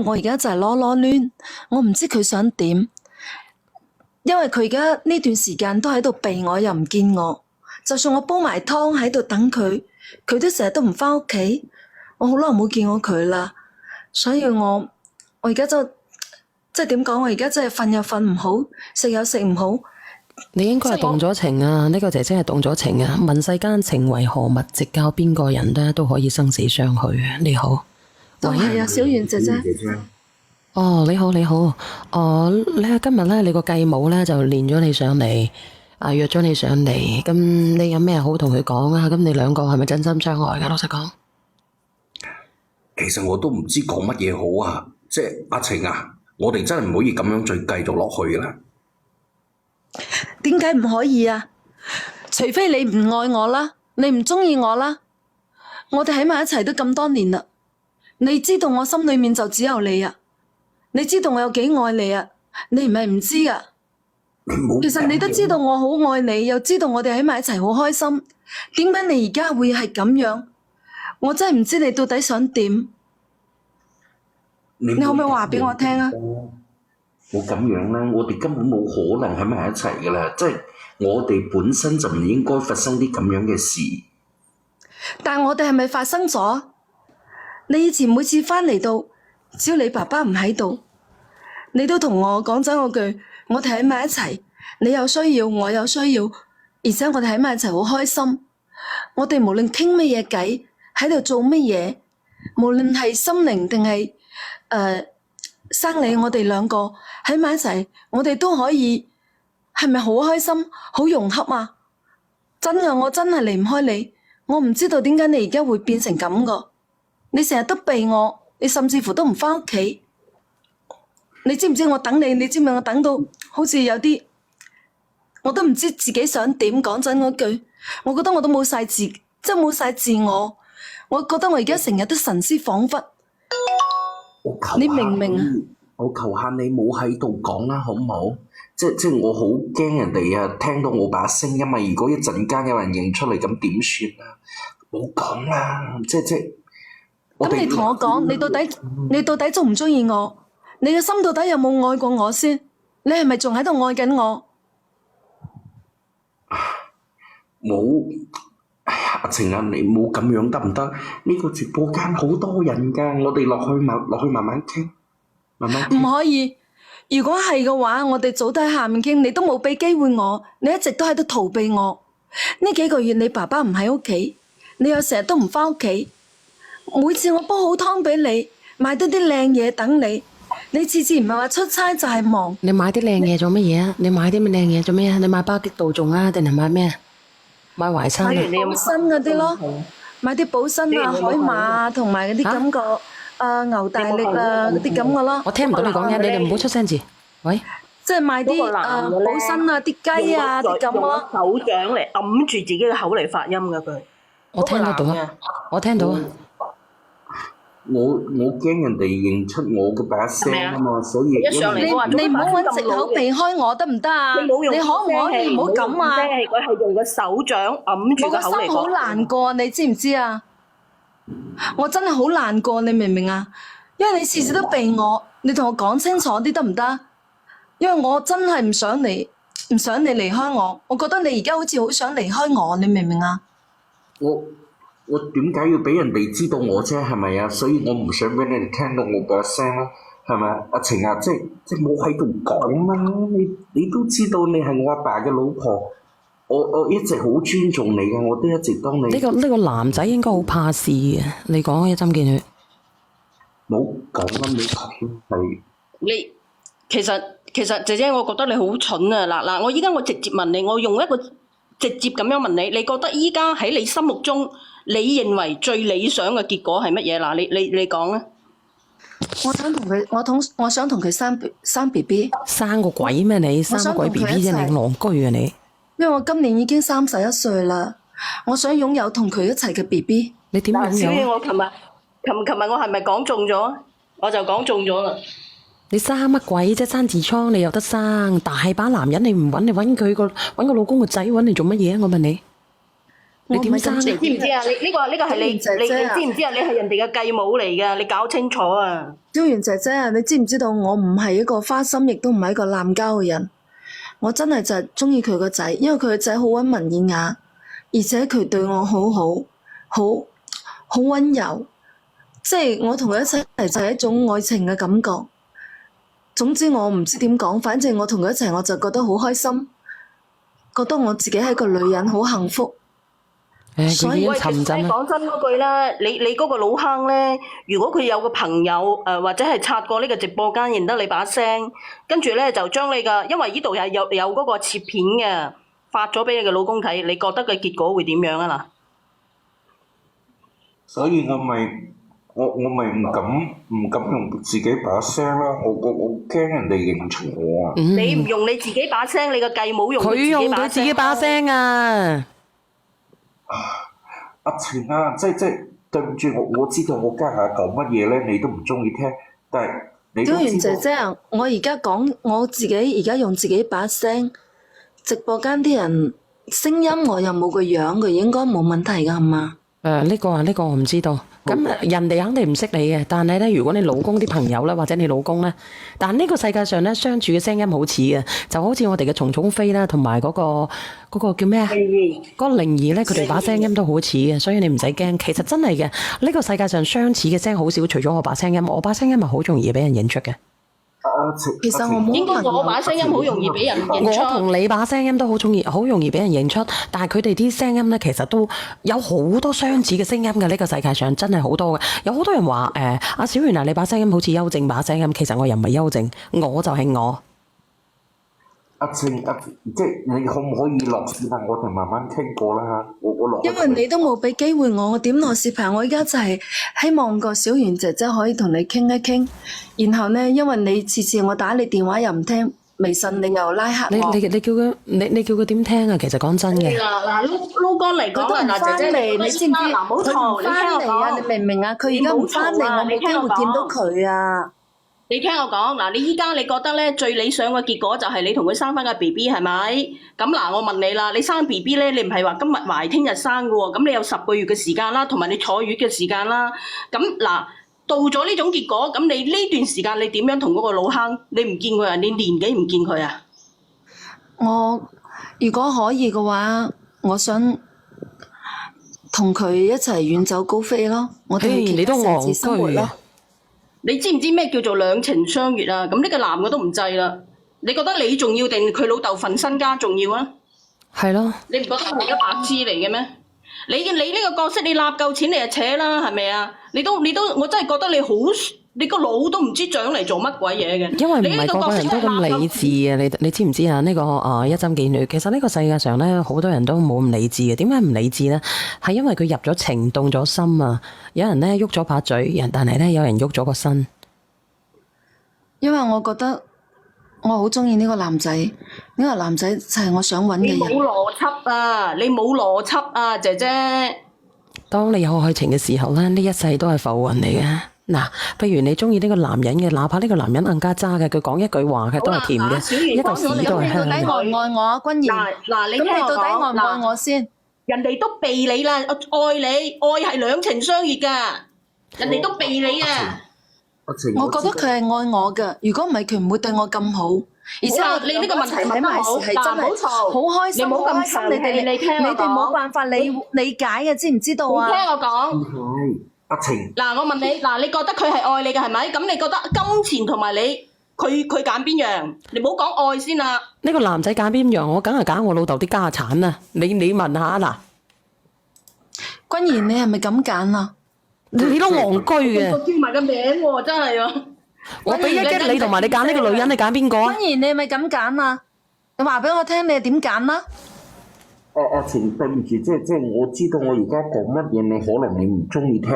我而家就係囉囉攣，我唔知佢想點，因為佢而家呢段時間都喺度避我，又唔見我。就算我煲埋湯喺度等佢，佢都成日都唔返屋企。我好耐冇見過佢啦，所以我而家就即係點講？我而家真係瞓又瞓唔好，食又食唔好。你應該係動咗情啊！呢個姐姐係動咗情啊！問世間情為何物，直教邊個人咧都可以生死相許。你好，係啊，小圓姐姐。哦，你好，你好。你今日咧，你個繼母咧就連咗你上嚟，約咗你上嚟。咁你有咩好同佢講啊？咁你兩個係咪真心相愛噶？老實講，其實我都唔知講乜嘢好啊！即係阿晴啊，我哋真係唔可以咁樣再繼續落去啦。點解唔可以啊？除非你唔愛我啦，你唔中意我啦。我哋喺埋一齊都咁多年啦，你知道我心裏面就只有你啊！你知道我有幾愛你啊？你唔係唔知啊？其實你都知道我好愛你，又知道我哋喺埋一齊好開心。點解你而家會係咁樣？我真係唔知你到底想點。你可唔可以話俾我聽啊？冇咁樣啦，我哋根本冇可能喺埋一齊噶啦，即係我哋本身就唔應該發生啲咁樣嘅事。但我哋係咪發生咗？你以前每次返嚟到，只要你爸爸唔喺度，你都同我講真嗰句，我哋喺埋一齊，你有需要，我有需要，而且我哋喺埋一齊好開心。我哋無論傾乜嘢偈，喺度做乜嘢，無論係心靈定係生理，我哋兩個喺埋一齊，我哋都可以，係咪好開心、好融洽啊？真嘅，我真係離唔開你，我唔知道點解你而家會變成咁個。你成日都避我，你甚至乎都唔返屋企。你知唔知我等你？你知唔知我等到好似有啲，我都唔知自己想點。講真嗰句，我覺得我都冇晒即係冇晒自我。我覺得我而家成日都神思恍惚。你明唔明啊？我求下你冇喺度講啦，好唔好？即係我好驚人哋啊聽到我把聲，因為如果一陣間有人認出嚟，咁點算啊？冇講啦，即係。咁你同我講，你到底中唔中意我？你嘅心到底有冇愛過我先？你係咪仲喺度愛緊我？冇，哎呀，阿晴啊，你冇咁樣得唔得？呢個直播間好多人㗎，我哋落去慢慢傾，慢慢傾。唔可以。如果係嘅話，我哋早都喺下面傾，你都冇俾機會我，你一直都喺度逃避我。呢幾個月你爸爸唔喺屋企，你又成日都唔返屋企。每次我煲好湯俾你，買多啲靚嘢等你，你次次唔係話出差就係忙。你買啲靚嘢做乜嘢啊？你買啲咩靚嘢做咩啊？你買巴激杜仲啊，定係買咩啊？買淮山啊？補身嗰啲咯，買啲補身啊、海馬啊，同埋嗰啲咁個牛大力啊嗰啲咁嘅咯。我聽唔到你講嘢，你哋唔好出聲字。喂，即係買啲補身啊、啲雞啊啲咁咯。手掌嚟揞住自己嘅口嚟發音㗎佢。我聽得到啊，我聽到啊。我驚人哋認出我嘅把聲啊嘛，所以你唔好揾藉口避開我得唔得啊？你可唔可以唔好咁啊？佢係用個手掌揞住個口嚟講。我個心好難過，你知唔知啊？我真係好難過，你明唔明啊？因為你次次都避我，你同我講清楚啲得唔得？因為我真係唔想你離開我，我覺得你而家好似好想離開我，你明唔明啊？我點解要俾人哋知道我啫？係咪啊？所以我唔想俾你哋聽到我把聲啦，係咪啊？阿晴啊，即係冇喺度講啦。你都知道你係我阿爸嘅老婆，我一直好尊重你嘅，我都一直當你呢個男仔應該好怕事嘅。你講一針見血，冇講啦，你係你其實姐姐，我覺得你好蠢啊！嗱，我依家我直接問你，我用一個直接咁樣問你，你覺得依家喺你心目中，你認為最理想嘅結果係乜嘢？嗱，你講啊！我想同佢生 BB。生個鬼咩你？生個鬼 BB 啫，你戇居啊你！因為我今年已經31歲啦，我想擁有同佢一齊嘅 BB。你點擁有？小姐，我琴日我係咪講中咗？我就講中咗啦。你生乜鬼啫？生痔瘡你有得生，大把男人你唔揾，你揾個老公個仔揾嚟做乜嘢啊？我問你。你點生？你知唔知啊？呢個係你姐姐啊知唔知啊？你係人哋嘅繼母嚟㗎，你搞清楚啊！椒鹽姐姐啊，你知唔知道我唔係一個花心，亦都唔係一個濫交嘅人。我真係就係中意佢個仔，因為佢個仔好溫文爾雅，而且佢對我好溫柔。即係我同佢一齊就係一種愛情嘅感覺。總之我唔知點講，反正我同佢一齊我就覺得好開心，覺得我自己係一個女人好幸福。佢已經喂，其實沉浸啦。講真嗰句啦，你嗰個老坑咧，如果佢有個朋友或者係刷過呢個直播間認得你把聲，跟住咧就將你嘅，因為呢度係有嗰個切片嘅，發咗俾你嘅老公睇，你覺得嘅結果會點樣啊嗱？所以我咪唔敢用自己把聲啦，我驚人哋認出我啊！你唔用你自己把聲，你個繼母用佢用佢自己把聲啊！阿晴啊，即對唔住我知道我家下講乜嘢咧，你都唔中意聽，但係你都椒鹽知道。姐姐啊，我而家講我自己而家用自己把聲，直播間啲人聲音我又冇個樣，佢應該冇問題㗎係嘛？呢個我唔知道。咁人哋肯定唔識你嘅，但係咧，如果你老公啲朋友咧，或者你老公咧，但呢個世界上咧，相處嘅聲音好似嘅，就好似我哋嘅蟲蟲飛啦，同埋嗰個叫咩啊？嗰個靈兒咧，佢哋把聲音都好似嘅，所以你唔使驚。其實真係嘅，呢個世界上相似嘅聲好少，除咗我把聲音，我把聲音係好容易俾人認出嘅。其實我冇應該我把聲音好容易俾人認出。我同你把聲音都好容易俾人認出，但係佢哋啲聲音咧，其實都有好多相似嘅聲音嘅。呢個世界上真係好多嘅，有好多人話阿小圓啊，你把聲音好似邱靜把聲音，其實我又唔係邱靜，我就係我。阿晴，即係你可唔可以落視頻，我哋慢慢傾過啦。我落。因為你都冇俾機會我點落視頻，我而家就係希望個小圓姐姐可以同你傾一傾，然後呢，因為你次次我打你電話又唔聽，微信你又拉黑我，你叫佢點聽啊？其實講真嘅，嗱撈乾嚟講啊，佢都唔翻嚟，你知唔知？嗱，唔好佢唔嘈，你翻聽我嚟啊！講。你明唔明啊？佢而家唔翻嚟，我冇機會見到佢啊！你聽我講，嗱，你依家你覺得咧最理想嘅結果就係你同佢生翻個 B B 係咪？咁嗱，我問你啦，你生 B B 咧，你唔係話今日懷聽日生嘅喎，咁你有10個月嘅時間啦，同埋你坐月嘅時間啦。咁嗱，到咗呢種結果，咁你呢段時間你點樣同嗰個老坑？你唔見佢啊？你年幾唔見佢啊？我如果可以嘅話，我想同佢一齊遠走高飛咯。我哋去其他城市生活咯。你知唔知咩叫做兩情相悅啊？咁呢個男嘅都唔制啦。你覺得你重要定佢老豆份身家重要啊？係咯。你唔覺得係一白痴嚟嘅咩？你呢個角色你立夠錢你就扯啦，係咪啊？你都我真係覺得你個腦都唔知長嚟做乜鬼嘢嘅。因為唔係個個人都咁理智啊！你知唔知啊？呢個一針見血，其實呢個世界上咧，好多人都冇咁理智嘅。點解唔理智咧？係因為佢入咗情，動咗心啊！有人咧喐咗把嘴，但係咧有人喐咗個身。因為我覺得我好中意呢個男仔，呢個男仔就係我想揾嘅人。你冇邏輯啊！你冇邏輯啊，姐姐。當你有愛情嘅時候咧，呢一世都係浮雲嚟嘅。嗱，譬如你中意呢個男人嘅，哪怕呢個男人更加渣嘅，佢講一句話佢都係甜嘅，一嚿屎都係香嘅。你到底愛唔愛我啊，君然？嗱，你咁聽我你到底愛唔愛講我先？人哋都避你啦，愛你，愛係兩情相悅噶，人哋都避你啊！我覺得佢係愛我噶，如果唔係佢唔會對我咁好。而且我你呢個問題問得好，係真係好開心，你冇咁好開心。神氣，你聽我講。你哋冇辦法理解嘅，知唔知道啊？你聽我講。係阿晴。嗱，我問你，嗱，你覺得佢係愛你嘅係咪？咁你覺得金錢同埋你，佢揀邊樣？你唔好講愛先啦。呢個男仔揀邊樣？我梗係揀我老豆啲家產啊！你問下嗱，君然，你係咪咁揀啊？你都戇居嘅。叫埋個名喎，真係啊！我俾1億你同埋你揀呢個女人，你揀邊個啊？君然，你係咪咁揀啊？你話俾我聽，你係點揀啦？阿晴，對唔住，即係我知道我而家講乜嘢，你可能你唔中意聽，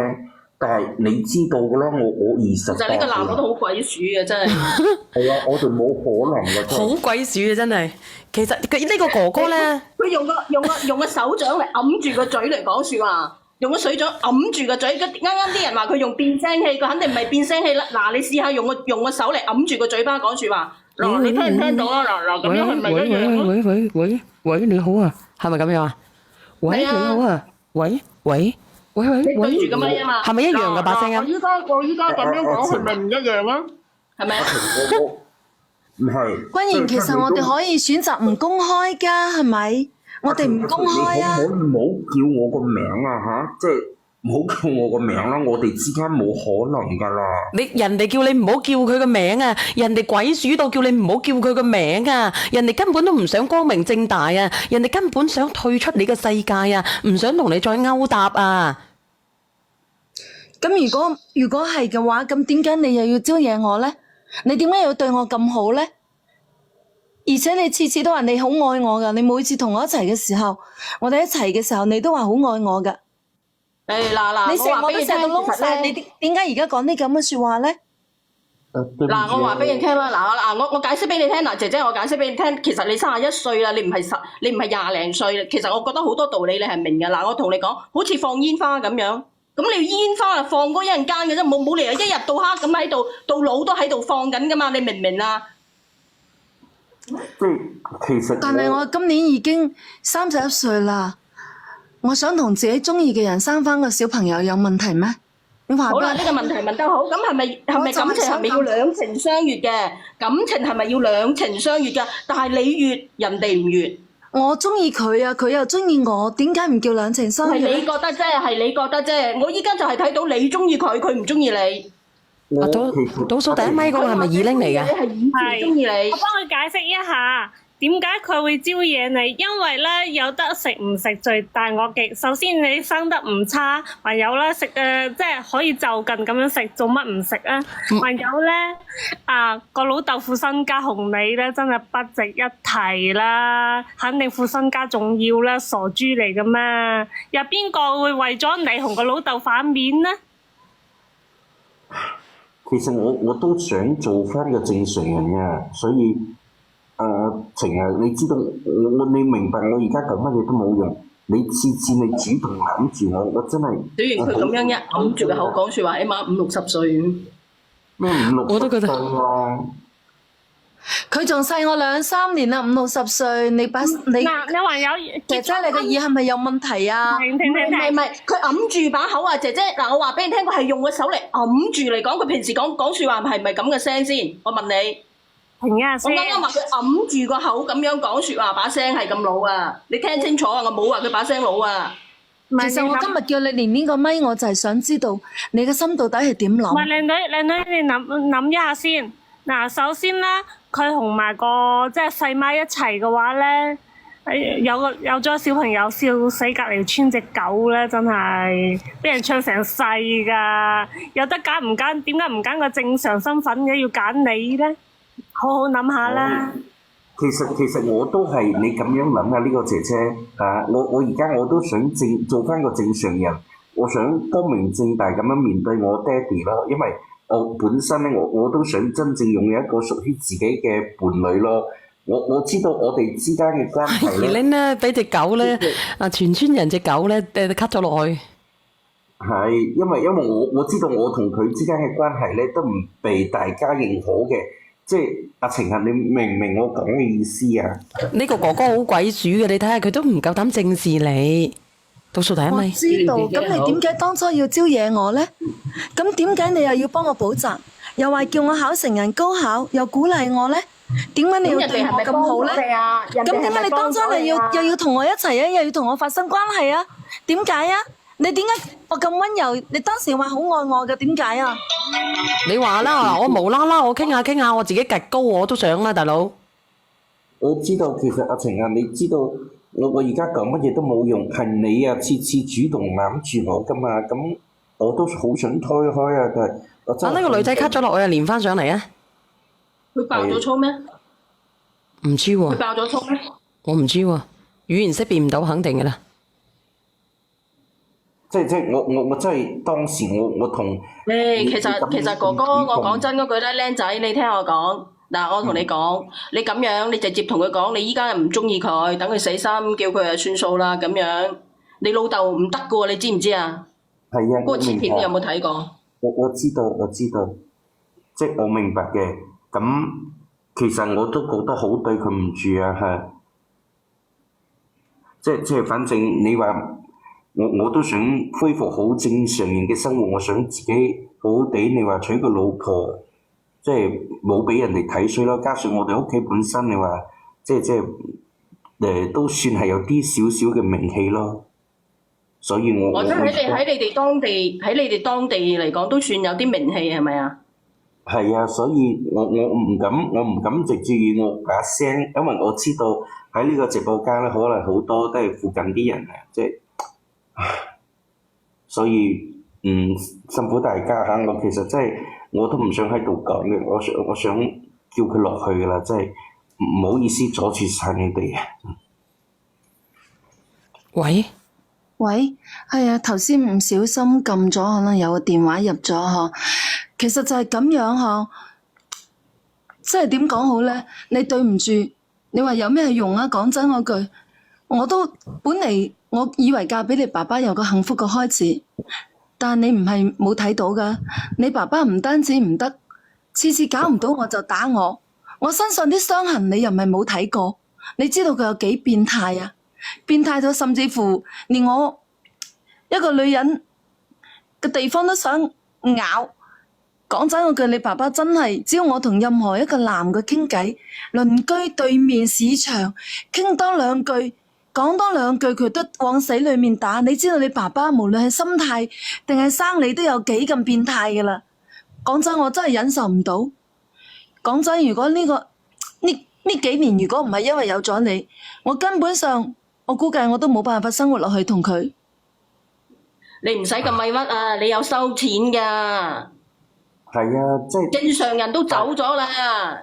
但係你知道㗎啦，我28。就呢個男嘅都好鬼鼠嘅，真係。係啊，我哋冇可能嘅。好鬼鼠啊！真係。其實佢呢個哥哥咧，佢用個手掌嚟揞住個嘴嚟講説話。用個水掌揞住個嘴，啱啱啲人話佢用變聲器，佢肯定唔係變聲器啦。嗱，你試下用個手嚟揞住個嘴巴講説話，嗱，你聽唔聽到啊？嗱，咁樣係咪一樣咯？喂，你好啊，係咪咁樣啊？喂，你係啊好啊，喂喂喂喂你對喂，住個咪啊嘛。係咪一樣㗎把聲啊？我依家咁樣講係咪唔一樣啊？係咪啊？我唔係。君然，其實我哋可以選擇唔公開㗎，係咪？我哋唔公開啊你。可唔可以唔好叫我個名啊嚇？即係唔好叫我個名啦，我哋之間冇可能㗎啦。人哋叫你唔好叫佢個名啊，人哋鬼鼠到叫你唔好叫佢個名啊，人哋根本都唔想光明正大啊，人哋根本想退出你嘅世界啊，唔想同你再勾搭啊。咁如果係嘅話，咁點解你又要招惹我呢？你點解要對我咁好呢？而且你次次都話你好愛我噶，你每次同我一齊嘅時候，我哋一齊嘅時候，你都話好愛我噶。嗱，你錫我都話俾你聽，錫到窿晒，你點解而家講啲咁嘅説話呢？嗱，我話俾你聽啦，我解釋俾你聽，嗱，姐姐，我解釋俾你聽，其實你31歲啦，你唔係廿零歲，其實我覺得好多道理你係明嘅。嗱，我同你講，好似放煙花咁樣，咁你煙花啊放嗰一陣間嘅啫，冇理由一日到黑咁喺度，到老都喺度放緊噶嘛，你明唔明啊？即係其實但係我今年已經31歲啦，我想同自己中意嘅人生翻個小朋友，有問題咩？你話好啦，俾呢個問題問得好，咁係咪感情係咪要兩情相悅嘅？感情係咪要兩情相悅嘅？但係你悅，人哋唔悅。我中意佢啊，佢又中意我，點解唔叫兩情相係悅呢？你覺得啫，係你覺得啫。我依家就係睇到你中意佢，佢唔中意你。啊，倒數第一咪嗰個係咪二玲嚟你嘅？係以前中意你我。幫佢解釋一下點解佢會招惹你，因為咧有得食唔食罪大惡極。首先你生得唔差，還有咧食即係可以就近咁樣食，做乜唔食啊？還有咧個老豆副身家紅你咧真係不值一提啦，肯定副身家重要啦，傻豬嚟嘅咩？有邊個會為咗你同個老豆反面呢？其實我都想做翻個正常人嘅，所以晴啊，你知道你明白我而家講乜嘢都冇用，你次次你主動攬住我真係雖然佢咁樣一揞住個口講説話，起碼50、60歲。咩5、60我都覺得歲啊！佢仲細我2、3年啦，50、60歲，你嗱，你還有姐姐你個耳係咪有問題啊？停停停停。唔係，佢揞住把口啊，姐姐。嗱，我話俾你聽，佢係用個手嚟揞住嚟講。佢平時講説話係咪咁嘅聲先？我問你。停一下我先。啱啱話佢揞住個口咁樣講説話，把聲係咁老啊！你聽清楚啊！我冇話佢把聲老啊。其實我今日叫你連呢個咪，我就係想知道你嘅心到底係點唔係諗。靚女，你諗一下先。嗱，首先咧，佢同埋個即係細媽一齊嘅話咧，有咗小朋友，笑死隔離村隻狗咧，真係俾人唱成世㗎。有得揀唔揀？點解唔揀個正常身份嘅，要揀你咧？好好諗下啦。其實我都係你咁樣諗啊，呢個姐姐啊，我而家我都想做翻個正常人，我想光明正大咁樣面對我爹哋咯，因為我本身咧，我都想真正擁有一個屬於自己嘅伴侶咯。我知道我哋之間嘅關係二咧，玲咧俾隻狗咧，全村人隻狗咧，cut 咗落去。係因為我知道我同佢之間嘅關係咧都唔被大家認可嘅，即係阿晴啊，你明唔明我講嘅意思啊？呢個哥哥好鬼鼠嘅，你睇下佢都唔夠膽正視你。倒數第一我咪。知道，咁你點解當初要招惹我呢？咁點解你又要幫我補習，又話叫我考成人高考，又鼓勵我呢？點解你要對我咁好呢？咁點解你當初你又要同我一齊啊？又要同我發生關係啊？點解啊？你點解我咁溫柔？你當時話好愛我嘅，點解啊？你話啦，我無啦啦，我傾下，我自己趌高我都想啦，大佬。我知道其實阿晴啊，你知道我而家講乜嘢都冇用，係你啊次次主動攬住我噶嘛，咁我都好想推開啊，但係我真係呢個女仔 cut 咗落去啊，連翻上嚟啊！佢爆咗粗咩？唔知喎，佢爆咗粗咩？我唔知喎，語言識別唔到，肯定嘅啦。即係我真係當時我同其實哥哥，我講真嗰句咧，僆仔，你聽我講。嗱，我同你講，你咁樣，你直接同佢講，你依家又唔中意佢，等佢死心，叫佢就算數啦，咁樣。你老豆唔得嘅喎，你知唔知啊？係啊，嗰個切片你有冇睇過？我知道，即係我明白嘅。咁其實我都覺得好對佢唔住啊，係。即係反正你話我都想恢復好正常人嘅生活，我想自己好好地。你話娶個老婆，即係冇俾人哋睇衰咯。加上我哋屋企本身，你話都算係有啲少少嘅名氣咯。所以我覺得喺你哋當地嚟講，都算有啲名氣，係咪啊？係啊，所以我唔敢直接以我把聲，因為我知道喺呢個直播間咧，可能好多都係附近啲人啊，即係，所以辛苦大家嚇。我其實真係我都唔想喺度講嘅，我想叫佢落去噶啦，真係唔好意思阻住晒你哋啊。喂，係啊，頭先唔小心撳咗，可能有個電話入咗嗬。其實就係咁樣嗬，即係點講好咧？你對唔住，你話有咩用啊？講真嗰句，我都本嚟我以為嫁俾你爸爸有個幸福嘅開始，但你唔係冇睇到噶。你爸爸唔單止唔得，次次搞唔到我就打我，我身上啲傷痕你又唔係冇睇過，你知道佢有幾變態啊？變態到甚至乎連我一個女人嘅地方都想咬。講真嗰句，你爸爸真係，只要我同任何一個男嘅傾偈，鄰居對面市場傾多兩句，講多兩句，佢都往死裏面打。你知道你爸爸無論係心態定係生你都有幾咁變態噶啦。講真，我真係忍受唔到。講真，如果呢幾年如果唔係因為有咗你，我根本上我估計我都冇辦法生活落去同佢。你唔使咁委屈啊！你有收錢噶。係啊，即係正常人都走咗啦。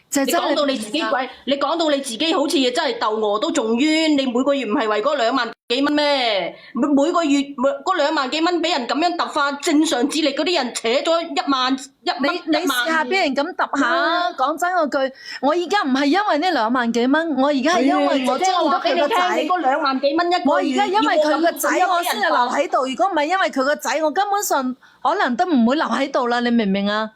你講到你自己貴，你講到你自己好似真係竇娥都仲冤。你每個月唔係為嗰2萬幾蚊咩？每個月嗰2萬幾蚊俾人咁樣揼翻，正常智力嗰啲人扯咗1萬。你試下俾人咁揼下。講真嗰句，我而家唔係因為呢2萬幾蚊，我而家係因為我中意咗佢個仔。你嗰2萬幾蚊一個月，我而家因為佢個仔，我先至留喺度。如果唔係因為佢個仔，我根本上可能都唔會留喺度啦。你明唔明啊？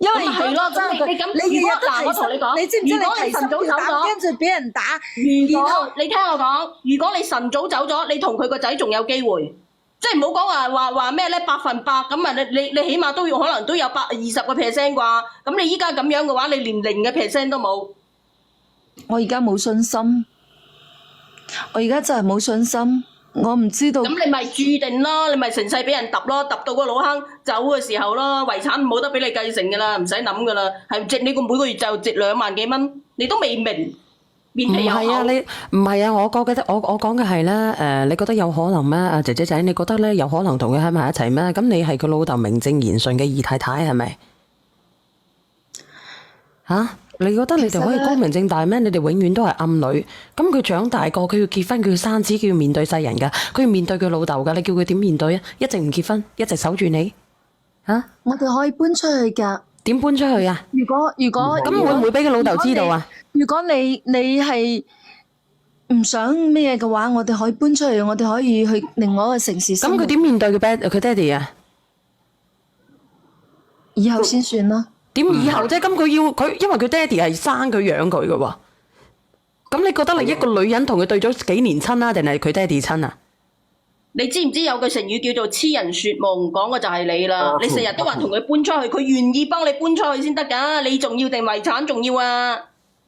因為係咯，真係你日日都提心，你知唔知你提心吊膽，跟住俾人打。如果你聽我講，如果你晨早走咗，你同佢個仔仲有機會，即係唔好講話咩咧100%咁啊！你起碼都要可能都有20%啩。咁你依家咁樣嘅話，你連0%都冇。我而家冇信心，我而家真係冇信心。我唔知道。咁你咪注定咯，你咪成世俾人揼咯，揼到個老坑走嘅時候咯，遺產冇得俾你繼承噶啦，唔使諗噶啦，係值你個每個月就值2萬幾蚊，你都未明，面皮有厚。唔係啊，你唔係啊，我覺得我講嘅係咧，你覺得有可能咩？阿姐姐仔，你覺得咧有可能同佢喺埋一齊咩？咁你係佢老豆名正言順嘅二太太係咪？嚇？你覺得你哋可以光明正大咩？你哋永遠都係暗女。咁佢長大個，佢要結婚，佢要生子，佢要面對世人噶，佢要面對佢老豆噶。你叫佢點面對啊？一直唔結婚，一直守住你嚇？我哋可以搬出去㗎。點搬出去啊？如果咁會唔會俾佢老豆知道啊？如果你係唔想咩嘅話，我哋可以搬出去，我哋可以去另外一個城市生活。咁佢點面對佢爹哋啊？以後先算啦。點以後啫？咁佢因為佢爹哋係生佢養佢嘅喎。咁你覺得你一個女人同佢對咗幾年親啊？定係佢爹哋親啊？你知唔知有句成語叫做痴人說夢，講嘅就係你啦。你成日都話同佢搬出去，佢願意幫你搬出去先得㗎。你仲要定遺產仲要啊？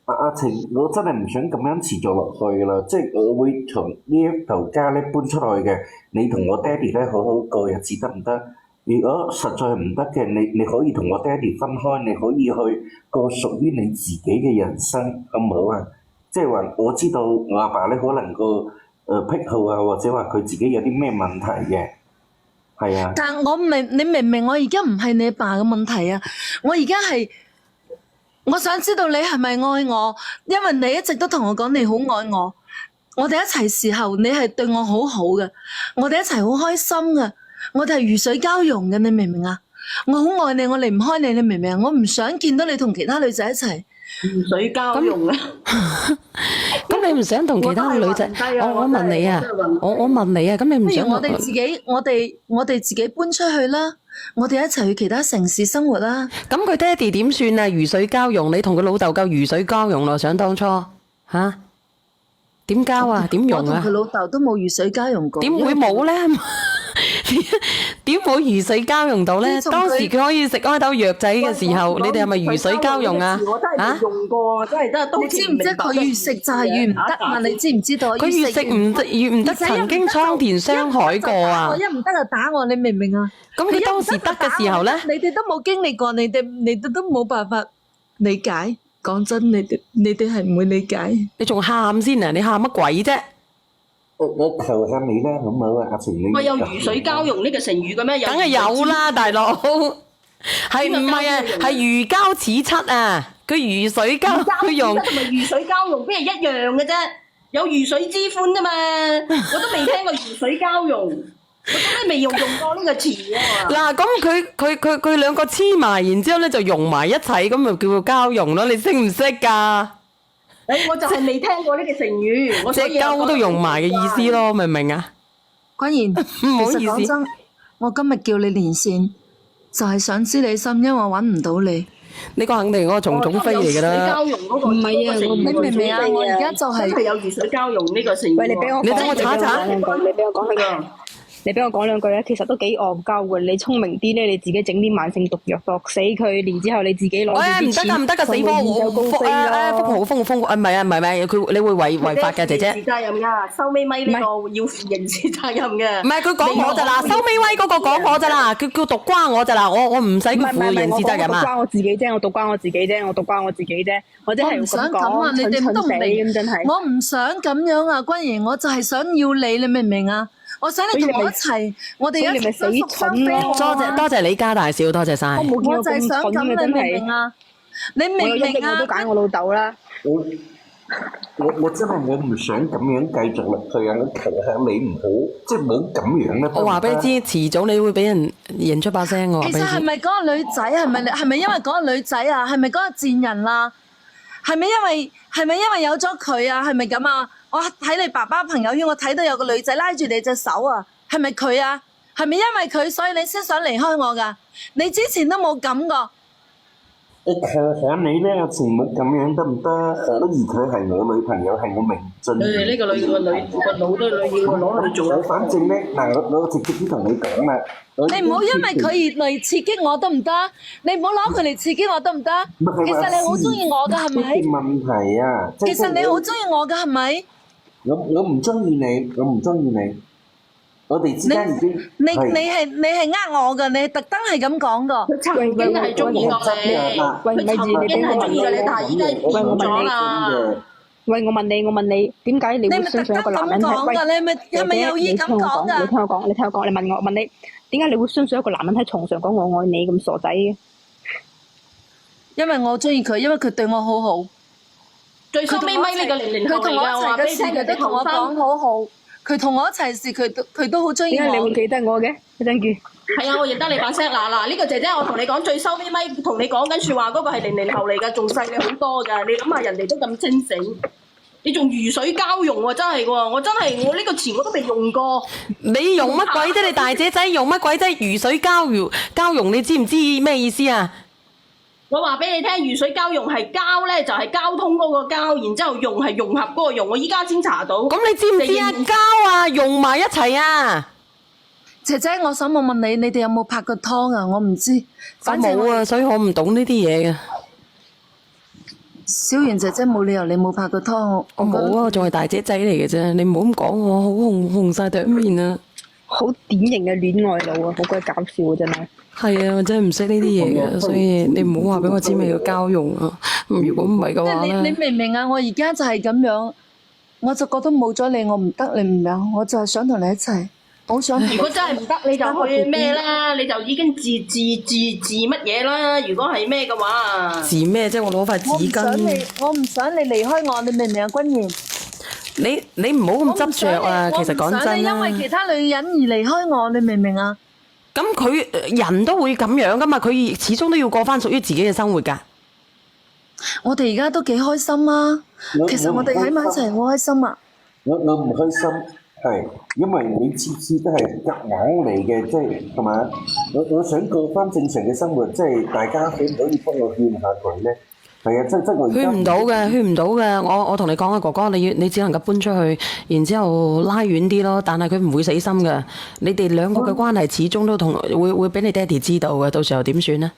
阿晴，我真係唔想咁樣持續落去㗎啦。即係我會從呢一頭家咧搬出去嘅。你同我爹哋咧好好過日子得唔得？如果實在唔得嘅，你可以同我爹哋分開，你可以去過屬於你自己嘅人生，好唔好啊？即係話我知道我阿爸咧可能個癖好啊，或者話佢自己有啲咩問題嘅，係啊。但你明唔明？我而家唔係你阿爸嘅問題啊！我而家係我想知道你係咪愛我，因為你一直都同我講你好愛我。我哋一齊時候，你係對我好好嘅，我哋一齊好開心嘅。我哋係魚水交融嘅，你明唔明啊？我好愛你，我離唔開你，你明唔明啊？我唔想見到你同其他女仔一齊。魚水交融啊！咁你唔想同其他女仔？我問你啊，我問你啊，咁你唔想？不如我哋自己搬出去啦，我哋一齊去其他城市生活啦。咁佢爹哋點算啊？魚水交融，你同佢老豆夠魚水交融咯，想當初吓？點交啊？點用啊我同佢？老豆都冇如水交融過。點會冇咧？點會如水交融到咧？自從佢當時佢可以食開兜藥仔嘅時候，你哋係咪如水交融啊？我真係未用過，真係真係都你知唔知佢越食就係越唔得嘛？你知唔知道？佢越食唔得，越唔得，曾經倉田傷害過啊我！一唔得就打我，你明唔明啊？咁佢當時得嘅時候咧，你哋都冇經歷過，你哋都冇辦法理解。講真，你哋係唔會理解。你仲喊先啊？你喊乜鬼啫？我求下你啦，好唔好啊？阿成，你喂，有如水交融呢個成語嘅咩？梗係有啦，大佬。係唔係啊？係如膠似漆啊！佢如水交融，同埋如水交融邊係一樣嘅啫？有如水之歡啫嘛，我都未聽過如水交融，我真係未用過呢個詞啊！嗱，咁佢兩個黐埋，然之後咧就融埋一齊，咁咪叫做交融咯。你識唔識㗎？我就係未聽過呢個成語，我隻所以鳩都融埋嘅意思咯，明唔明啊？君然，唔好意思其實講真，我今日叫你連線，就係想知你心，因為我揾唔到你。呢個肯定嗰個蟲種飛嚟㗎啦。交融嗰個唔係啊我你明唔明啊？我而家就係真係有如水交融呢個成語喎。喂，你俾我你等我查一查你俾我講兩句，你俾我講兩句咧，其實都幾戇鳩嘅。你聰明啲咧，你自己整啲慢性毒藥毒死佢，然之後你自己攞住唔啲錢得㗎唔得㗎，死去科研究高飛啦。福好風唔係啊，唔係佢你會違法嘅姐姐。刑事責任㗎，收尾咪呢個要負刑事責任嘅。唔係佢講我咋啦，收尾威嗰個講我咋啦，佢叫毒瓜我咋啦，我唔使佢負刑事責任啊。我關我自己啫，我讀關我自己啫，我讀關我自己啫，我真係我唔想咁咁啊！講，你哋蠢死都唔明咁真係。我唔想咁樣啊，君然，我就係想要你，你明唔明啊？我想你同我一齊，我哋一齊所以你咪死蠢咯多謝李家大小，多謝晒。我冇見我就係過咁想咁，蠢嘅你明唔真係明。啊？你明我有一億唔明啊我都？揀我老豆啦。我真係我唔想咁樣繼續落去啊！我求下你唔好，即係唔好咁樣啦。我話俾你知，遲早你會俾人認出把聲。我話其實係俾你知。咪嗰個女仔？係咪因為嗰個女仔啊？係咪嗰個賤人啊？係咪因為有咗佢啊？係咪咁啊？我睇你爸爸朋友圈，我睇到有個女仔拉住你隻手啊，係咪佢啊？係咪因為佢所以你先想離開我㗎？你之前都冇感覺。我求下你咧，阿成，唔好咁樣得唔得？可以佢係我女朋友，係我明進。呢個女個腦都要我攞去做。我反正咧，嗱，我直接啲同你講啦。你唔好因為佢而嚟刺激我得唔得？你唔好攞佢嚟刺激我得唔得？其實你好中意我㗎係咪？問題啊，其實你好中意我㗎係咪？我唔中意你，我唔中意你。我哋之間已經你係我㗎，你係特登係咁講㗎。佢曾經係中意過你，喂佢曾經係中意過你，但係依家變咗啦。喂，我問你，點解你會相信一個男人係？喂，你係咪有意咁講㗎？你聽我講，你問你，點解你會相信一個男人喺床上講我愛你咁傻仔嘅？因為我中意佢，因為佢對我好好。最收尾咪呢個零零後佢同我一嚟㗎，我話齊嘅時，俾你聽，佢都同我講好好。佢同我一齊時，佢都好中意我點解你會。記得我嘅？一陣住。係啊，我認得你把聲。嗱，呢個姐姐，我同你講，最收尾咪同你講緊説話嗰個係零零後嚟㗎，仲細你好多㗎。你諗下，人哋都咁清醒，你仲如水交融喎，真係喎！我呢個詞我都未用過。你用乜鬼啫？你大姐仔用乜鬼啫？如水交融，你知唔知咩意思啊？我話俾你聽，如水交融係交咧，就係交通嗰個交，然之後融係融合嗰個融。我依家先查到。咁你知唔知啊？交啊，融埋一齊啊！姐姐，我想問你，你哋有冇拍過拖啊？我唔知。我反正冇啊，所以我唔懂呢啲嘢嘅。小圓姐姐冇理由你冇拍過拖，我冇啊，我仲係大姐仔嚟嘅啫。你唔好咁講我，好紅晒對面啊！好典型嘅戀愛腦啊，好鬼搞笑啊，真係。係啊，我真係唔識呢啲嘢嘅，所以你唔好話俾我知咩叫交融啊！如果唔係嘅話你咧，明唔明啊？我而家就係咁樣，我就覺得冇咗你，我唔得，你唔明？我就係想同你一齊，好想。如果真係唔得，你就去咩啦？你就已經自乜嘢啦？如果係咩嘅話，字咩啫？我攞塊紙巾。我唔想你離開我，你明唔明啊？君然，你唔好咁執着啊！其實講我唔想真你因為其啦，他女人而離開我，你明唔明啊？咁佢人都會咁樣噶嘛，佢始終都要過翻屬於自己嘅生活㗎。我哋而家都幾開心啊！其實我哋喺埋一齊好開心啊！我唔開心，係因為你次次都係夾硬嚟嘅，即係係咪？我想過翻正常嘅生活，即係大家可唔可以幫我勸下佢咧？係啊，即我而家勸唔到嘅，勸唔到嘅。我同你講啊，哥哥，你只能夠搬出去，然之後拉遠啲咯。但係佢唔會死心嘅。你哋兩個嘅關係始終都會俾你爹哋知道嘅。到時候點算呢？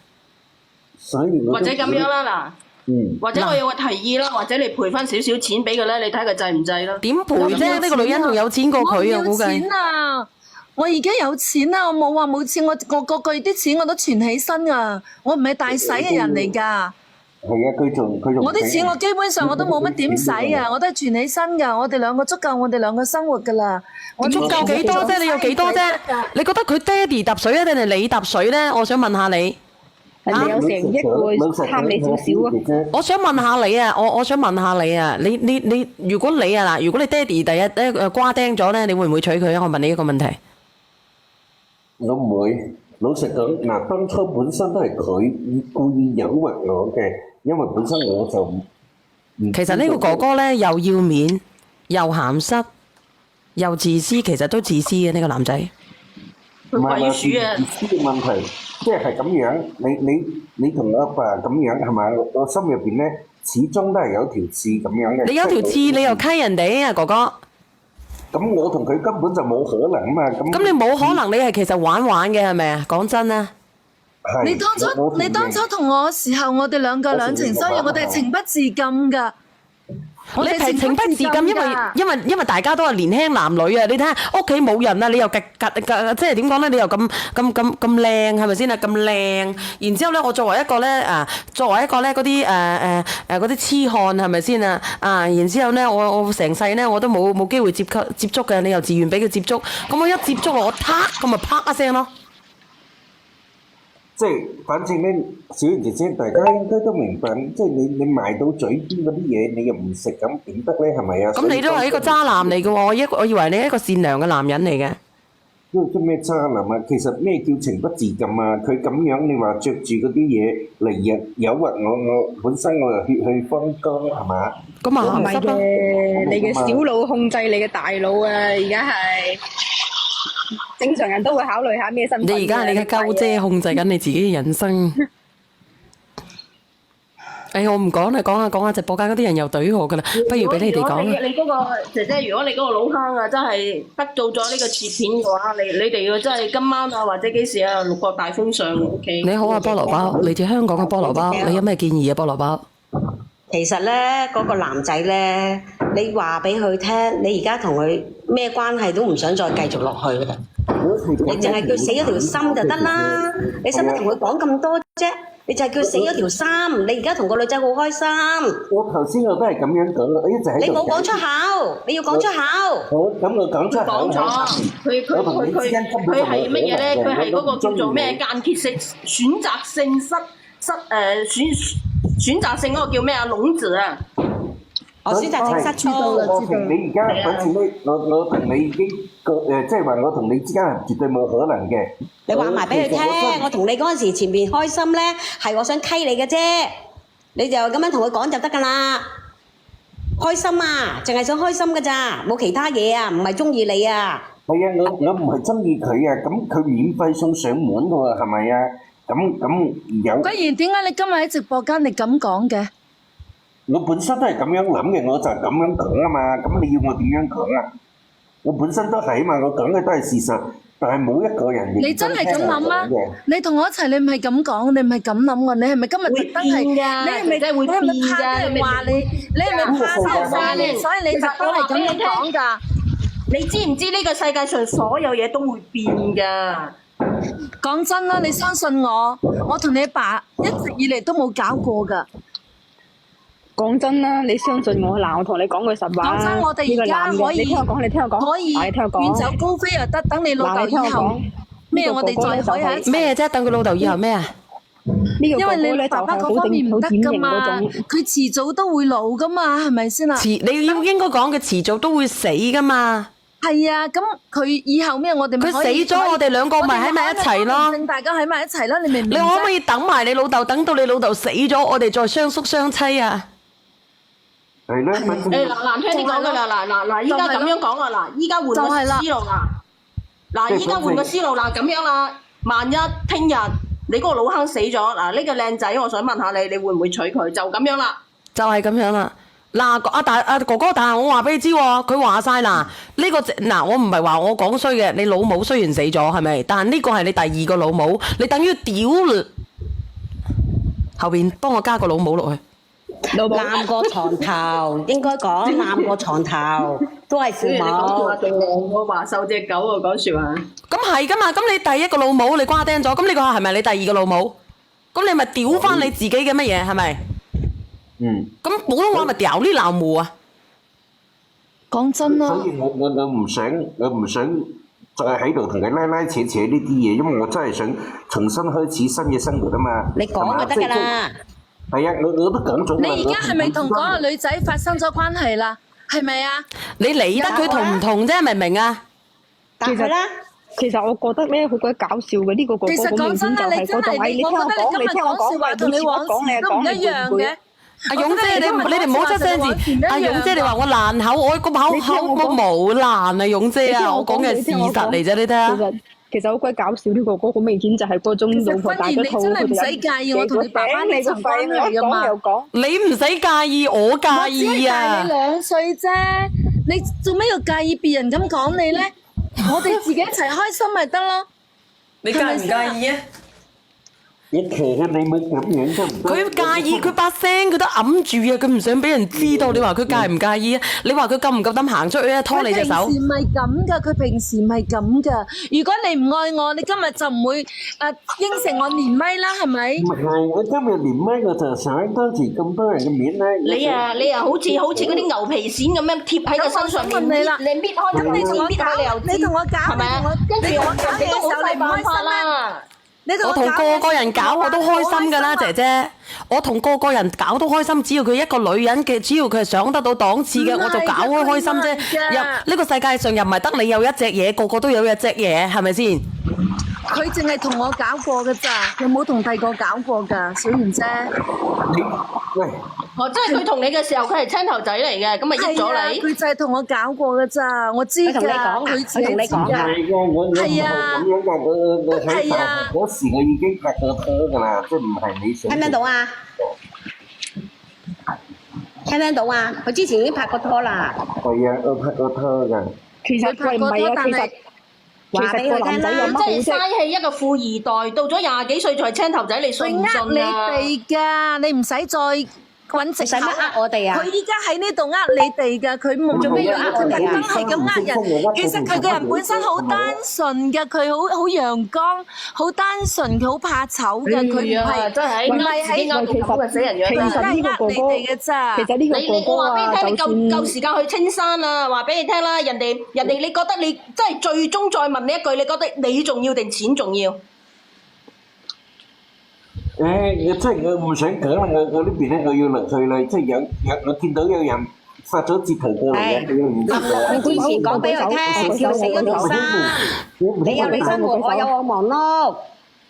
所以或者咁樣啦嗱，或者我有個提議啦，或者你賠翻少少錢俾佢咧，你睇佢制唔制啦？點賠啫？呢個女人仲有錢過佢啊！估計。我而家有錢啦，我冇話冇錢，我個個月啲錢我都存起身啊！我唔係大使嘅人嚟㗎。係啊，佢仲我啲錢我基本上我都冇乜點使啊，我都係存起身㗎。我哋兩個足夠我哋兩個生活㗎啦。我足夠幾多啫？你有幾多啫？你覺得佢爹哋揼水啊，定係你揼水咧？我想問下你。人哋有成億會貪你少少啊！我想問下你啊，我想問下你啊，你如果你啊嗱，如果你爹哋第日瓜釘咗咧，你會唔會娶佢啊？我問你一個問題。我唔會，老實講，嗱，當初本身都係佢故意誘惑我嘅，因為本身我就唔其實呢個哥哥咧，又要面，又鹹濕，又自私，其實都自私嘅呢個男仔。唔係話自私嘅問題，即係咁樣，你同我阿爸咁樣係咪？我心入邊咧，始終都係有條刺咁樣嘅。你有條刺，你又欺人哋啊，哥哥。咁我同佢根本就冇可能啊嘛，咁你冇可能，你係其實玩嘅係咪啊？講真啊，你當初同我嘅時候，我哋兩個兩情相悅，我哋係情不自禁㗎。你係情不自禁，因為大家都係年輕男女啊！你睇下屋企冇人啊，你又即係點講咧？你又咁靚係咪先啊？咁靚，然之後咧，我作為一個咧嗰啲嗰啲痴漢係咪先啊？然之後咧，我成世咧我都冇機會接觸嘅，你又自願俾佢接觸，咁我一接觸我咁咪啪一聲咯。即係反正咧，小賢姐姐，大家應該都明白，即係你賣到嘴邊嗰啲嘢，你又唔食咁點得咧？係咪啊？咁你都係一個渣男嚟嘅喎，我以為你係一個善良嘅男人嚟嘅。即咩渣男啊？其實咩叫情不自禁啊？佢咁樣你話着住嗰啲嘢嚟誘惑我本身我又血氣方剛係嘛？咁啊唔係嘅，你嘅小腦控制你嘅大腦啊！而家係正常人都會考慮下咩身份。你而家係你嘅鳩姐控制緊你自己嘅人生。我唔講啦，講下直播間嗰啲人又懟我噶啦，不如俾你哋講啦。你嗰個姐姐，如果你嗰個老坑啊，真係得到咗呢個切片嘅話，你哋要真係今晚啊，或者幾時啊，六國大封相 OK。你好啊，菠蘿包，嚟自香港嘅菠蘿包，你有咩建議啊，菠蘿包？其實咧，嗰個男仔咧，你話俾佢聽，你而家同佢咩關係都唔想再繼續落去嘅，你淨係叫死咗條心就得啦。你使乜同佢講咁多啫？你就係叫死咗條心。你而家同個女仔好開心。我頭先我都係咁樣講，我一直喺度。你冇講出口，你要講出口。好，咁我講出口。講咗，佢係乜嘢咧？佢係嗰個叫做咩間歇性選擇性選擇性嗰個叫咩啊？籠子啊！我選擇性失聰。我同你而家反正咧，我同你已經即係話我同你之間係絕對冇可能嘅。你話埋俾佢聽，我同你嗰陣時前面開心咧，係我想溝你嘅啫。你就咁樣同佢講就得㗎啦。開心啊，淨係想開心㗎咋，冇其他嘢啊，唔係中意你啊。係啊，我唔係中意佢啊，咁佢免費送上門㗎喎，係咪啊？咁有。不然點解你今日喺直播間你咁講嘅？我本身都係咁樣諗嘅，我就係咁樣講啊嘛。咁你要我點樣講啊？我本身都係啊嘛，我講嘅都係事實，但係冇一個人你真係咁諗啊？你同我一齊，你唔係咁講，你唔係咁諗喎，你係咪今日特登係？你係咪會變㗎？怕人話你？你係咪怕受傷咧？所以你特登係咁樣講㗎？你知唔知呢個世界上所有嘢都會變㗎？講真啦，你相信我，我同你爸一直以嚟都冇搞過㗎。講真啦，你相信我嗱，我同你講句實話。講真，我哋而家可以，你聽我講，可以遠走高飛又得，等你老豆以後咩？我哋再可以喺一齊咩啫？等佢老豆以後咩啊？因為你爸爸嗰方面唔得噶嘛，佢遲早都會老噶嘛，係咪先啊？你要應該講佢遲早都會死噶嘛。係啊，咁佢以後咩？我哋咪佢死咗，我哋兩個咪喺埋一齊咯。大家喺埋一齊啦，你明唔明？你可唔可以等埋你老豆，等到你老豆死咗，我哋再相宿相棲啊？係咧，難聽啲講㗎啦，嗱，依家咁樣講啊，嗱，依家換個思路啦，嗱，依家換個思路啦，咁樣啦，萬一聽日你嗰個老坑死咗，嗱呢個靚仔，我想問下你，你會唔會娶佢？就咁樣啦。就係咁樣啦。嗱，阿哥哥，但係我話俾你知喎，佢話晒嗱，呢個嗱，我唔係話我講衰嘅，你老母雖然死咗係咪？但係呢個係你第二個老母，你等於屌後邊幫我加個老母落去。攬過床頭，應該講攬過床頭，都係父你講母。話仲靚過話瘦隻狗喎，講説話。咁係噶嘛？咁你第一個老母你瓜釘咗，咁你個係咪你第二個老母？咁你咪屌翻你自己嘅乜嘢係咪？咁普通話咪屌呢鬧母啊！講真啦所，以我唔想再喺度同佢拉拉扯扯呢啲嘢，因為我真係想重新開始新嘅生活啊嘛。你講就得㗎啦。係啊，我都講咗啦。你而家係咪同嗰個女仔發生咗關係啦？係咪啊？你理得佢同唔同啫，明唔明啊？答佢啦。其實我覺得咧好鬼搞笑嘅呢個哥哥其實講真啦，你真係我覺得你今日講笑話同你往時都唔一樣嘅。阿勇姐，你哋唔好出聲字。阿勇姐，你話我爛口，我個口我冇爛啊，勇姐啊，我講嘅係事實嚟啫，你睇下。其實好鬼搞笑，呢個哥哥好明顯就係嗰種老婆大咗肚，真係唔使介意我同你爸爸呢層關係噶嘛。你唔使介意，我介意啊！我只係介你2歲啫，你做咩要介意別人咁講你咧？我哋自己一齊開心咪得咯。你介唔介意啊？我求下你冇咁樣得唔得？佢介意，佢把聲佢都揞住啊！佢唔想俾人知道。你話佢介唔介意啊？你話佢夠唔夠膽行出去啊？拖你隻手。佢平時唔係咁噶，佢平時唔係咁噶。如果你唔愛我，你今日就唔會應承我連麥啦，係咪？唔係，我今日連麥我就想當住咁多人嘅面咧。你啊，好似嗰啲牛皮癬咁樣貼喺個身上面，你啦，你搣開咁你同我搣開你又知，你同我搞，係咪啊？跟住你同我搞人哋都好細辦法啦。我同個個人搞我都開心㗎啦，姐姐。我同個個人搞都開心，只要佢一個女人嘅，只要佢係上得到檔次嘅，我就搞開心啫。呢個世界上又唔係得你有一隻嘢，個個都有一隻嘢，係咪先？佢淨係同我搞過㗎咋，佢冇同第二個搞過㗎，小賢姐。喂，即係佢同你嘅時候，佢係青頭仔嚟嘅，咁咪益咗你。佢就係同我搞過㗎咋，我知㗎。佢自己知㗎。係㗎，我係啊，咁樣㗎，我喺大學嗰時我已經拍過拖㗎啦，即係唔係你想。聽唔聽到啊？聽唔聽到啊？佢之前已經拍過拖啦。係啊，我拍過拖㗎。其實佢唔係啊，其實個男仔有乜好即係啫？嘥氣一個富二代，到咗廿幾歲就係青頭仔，你信唔信你啊？哋㗎，你唔使再揾藉口。使乜我哋啊？佢依家喺呢度你哋㗎，佢冇做咩要佢特登係咁人。其實佢個人本身好單純㗎，佢好陽光，好單純，佢好怕醜㗎，佢唔係真係唔係喺嘅死人樣。其實呢個哥哥你哋嘅咋？其實呢個你我哥哥啊，話俾你聽，你就夠算時間去青山啊！話俾你聽啦，人哋你覺得你真係最終再問你一句，你覺得你重要定錢重要？我真係我唔想講啦，我呢邊咧我要落去啦，即係我見到有人發咗截圖過嚟嘅，你唔知你之前講俾佢聽，跳死嗰條山，你有你生活，我有我忙碌。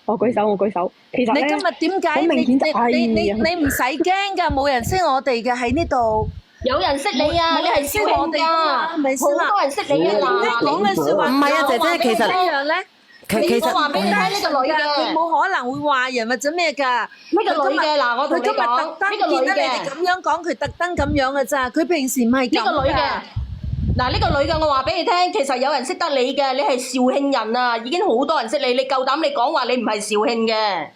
我舉手。其實你咧，今日點解好明顯就係你唔使驚㗎，冇人識我哋嘅喺呢度。有人識你啊！你係識我哋㗎，好多人識你啊！嗱，講嘅説話唔係啊，姐姐，其實一樣咧。其實我話俾你聽，呢個女佢嘅，冇可能會話人或者咩㗎。呢個女嘅嗱，我同佢今日特你講，登呢個女見得你哋嘅。咁樣講，佢特登咁樣嘅咋。佢平時唔係咁㗎。呢個女嘅，嗱呢個女嘅，我話俾你聽，其實有人識得你嘅，你係肇慶人啊，已經好多人識你，你夠膽你講話你唔係肇慶嘅，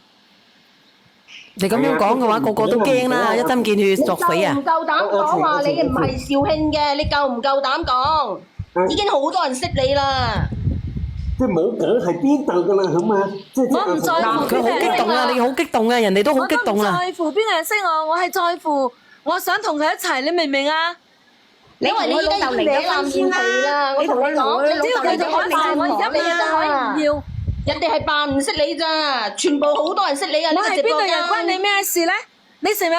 你咁樣講嘅話，個個都驚啦，一針見血作死啊！唔夠膽講話你唔係肇慶嘅，你夠唔夠膽講？已經好多人識你啦。即係冇講係邊度㗎啦，咁啊，即係我唔在乎佢好激動啊！你好激動啊！人哋都好激動我都唔啊！在乎邊個人識我，我係在乎我想同佢一齊，你明唔明啊？因為你依家要嚟咗爛面皮啦，我同你講，只要佢同我一齊，我而家咩嘢都可以唔要。人哋係扮唔識你咋，全部好多人識你啊！我係邊度人關你咩事咧？你成日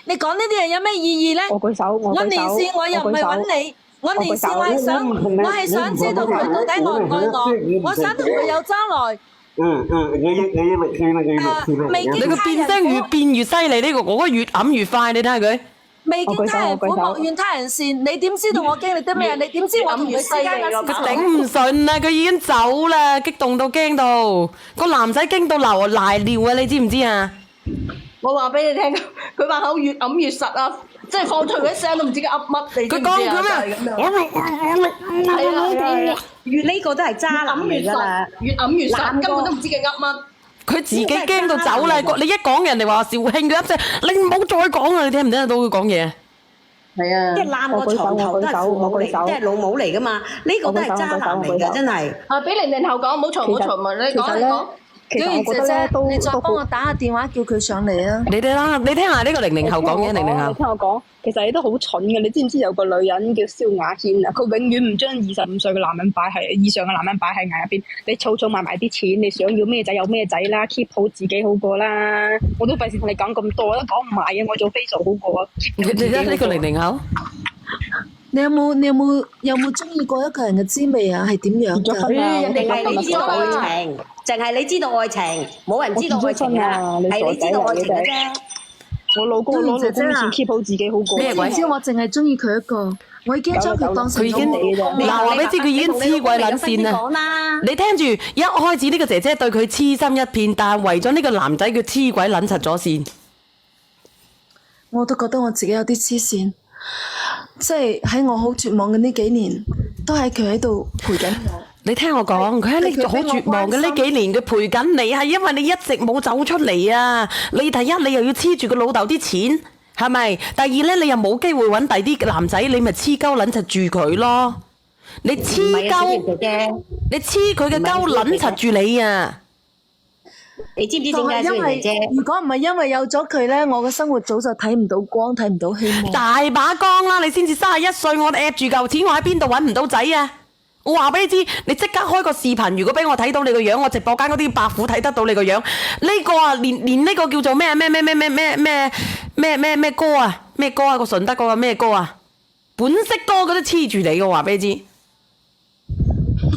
你講呢啲嘢有咩意義咧？我舉手，我年事我又唔係揾你，我年事我係想知道佢到底愛唔愛我，我想同佢有將來。我要落去啦，未你個變聲越變越犀利，呢個我覺得越揞越快，你睇下佢。未經他人苦，我舉手莫怨他人善。你點知道我經歷啲咩？你點知我同佢之間嘅事佢頂唔順啦，佢已經走啦，激動到驚到，個男仔驚到流瀨尿啊！你知唔知啊？我話俾你聽，佢把口越揞越實啊！即係放出佢啲聲都唔知佢噏乜，你知唔知啊？佢講佢咩？係啦，呢個都係渣男嚟㗎啦。越揞越實，男個根本都唔知佢噏乜。佢自己驚到走啦！你一講人哋話肇慶，佢一聲，你唔好再講啦！你聽唔聽得到佢講嘢？係啊，即係攬個床頭都係父母嚟，即係老母嚟㗎嘛。呢個都係渣男嚟㗎，真係。啊，俾零零後講，唔好嘈，唔好嘈，問你講，你講。其實我覺姐姐得咧，都你再幫我打下電話叫佢上嚟啊！你哋啦，你聽下呢個00後講嘅00後你。聽我講，其實你都好蠢嘅。你知唔知有個女人叫蕭亞軒啊？佢永遠唔將25歲嘅男人擺喺以上嘅男人擺喺眼入邊。你儲埋啲錢，你想要咩仔有咩仔啦 ，keep 好自己好過啦。我都費事同你講咁多，我都講唔埋嘅。我做 facial 好過啊。你睇呢個00後，你有冇中意過一個人嘅滋味啊？係點樣㗎？人哋係你知道愛情，淨係你知道愛情，冇人知道愛情㗎，係你知道愛情嘅啫。我老公攞老公姐姐啊錢 keep 好自己好過。咩鬼知唔知我淨係中意佢一個，我已經將佢當成佢已經嗱話俾你知，佢已經黐鬼撚線講啦。啦。你聽住，一開始呢個姐姐對佢痴心一片，但係為咗呢個男仔，佢黐鬼撚實咗線。我都覺得我自己有啲黐線，即係喺我好絕望嘅呢幾年，都係佢喺度陪緊我。你聽我講，佢喺呢好絕望嘅呢幾年，佢陪緊你，係因為你一直冇走出嚟啊！你第一，你又要黐住個老豆啲錢，係咪？第二咧，你又冇機會揾第啲男仔，你咪黐鳩撚實住佢咯。你黐鳩，你黐佢嘅鳩撚實住你啊！你知唔知點解因為姐姐？如果唔係因為有咗佢咧，我嘅生活早就睇唔到光，睇唔到希望。大把光啦！你先至31歲，我哋夾住嚿錢，我喺邊度揾唔到仔啊？我話俾你知，你即刻開個視頻，如果俾我睇到你個樣，我直播間嗰啲白虎睇得到你個樣。呢個啊，連呢個叫做咩歌啊？咩歌啊？個順德嗰個咩歌啊？本色歌嗰啲黐住你嘅，我話俾你知。